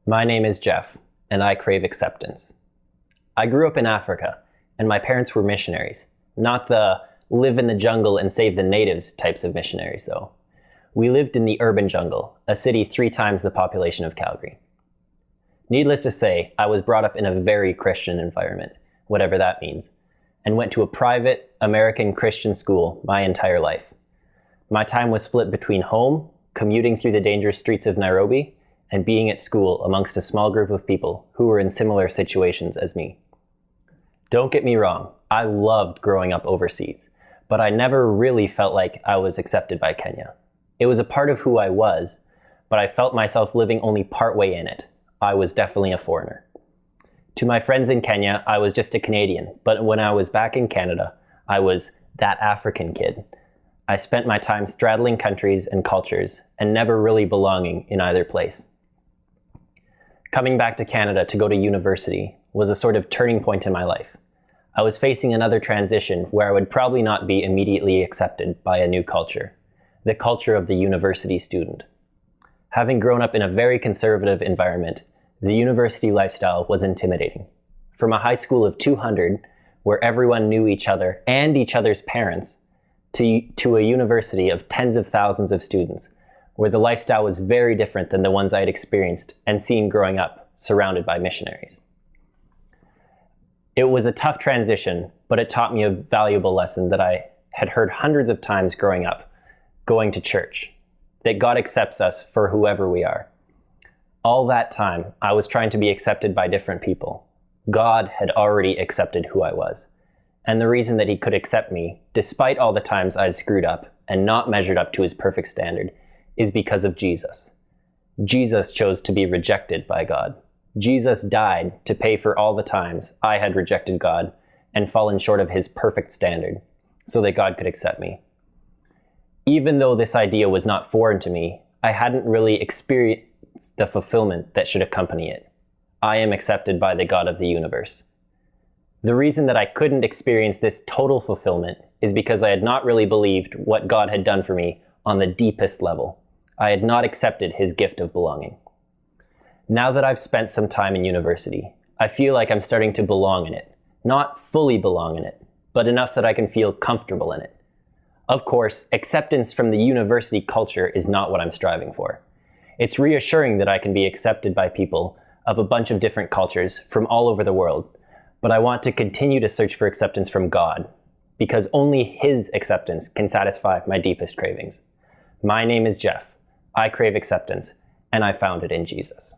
My name is Jeff, and I crave acceptance. I grew up in Africa, and my parents were missionaries. Not the live in the jungle and save the natives types of missionaries, though. We lived in the urban jungle, a city 3 times the population of Calgary. Needless to say, I was brought up in a very Christian environment, whatever that means, and went to a private American Christian school my entire life. My time was split between home, commuting through the dangerous streets of Nairobi, and being at school amongst a small group of people who were in similar situations as me. Don't get me wrong, I loved growing up overseas, but I never really felt like I was accepted by Kenya. It was a part of who I was, but I felt myself living only partway in it. I was definitely a foreigner. To my friends in Kenya, I was just a Canadian, but when I was back in Canada, I was that African kid. I spent my time straddling countries and cultures and never really belonging in either place. Coming back to Canada to go to university was a sort of turning point in my life. I was facing another transition where I would probably not be immediately accepted by a new culture, the culture of the university student. Having grown up in a very conservative environment, the university lifestyle was intimidating. From a high school of 200, where everyone knew each other and each other's parents, to a university of tens of thousands of students, where the lifestyle was very different than the ones I had experienced and seen growing up, surrounded by missionaries. It was a tough transition, but it taught me a valuable lesson that I had heard hundreds of times growing up, going to church, that God accepts us for whoever we are. All that time, I was trying to be accepted by different people. God had already accepted who I was. And the reason that he could accept me, despite all the times I'd screwed up and not measured up to his perfect standard, is because of Jesus. Jesus chose to be rejected by God. Jesus died to pay for all the times I had rejected God and fallen short of his perfect standard so that God could accept me. Even though this idea was not foreign to me, I hadn't really experienced the fulfillment that should accompany it. I am accepted by the God of the universe. The reason that I couldn't experience this total fulfillment is because I had not really believed what God had done for me on the deepest level. I had not accepted his gift of belonging. Now that I've spent some time in university, I feel like I'm starting to belong in it. Not fully belong in it, but enough that I can feel comfortable in it. Of course, acceptance from the university culture is not what I'm striving for. It's reassuring that I can be accepted by people of a bunch of different cultures from all over the world, but I want to continue to search for acceptance from God, because only his acceptance can satisfy my deepest cravings. My name is Jeff. I crave acceptance, and I found it in Jesus.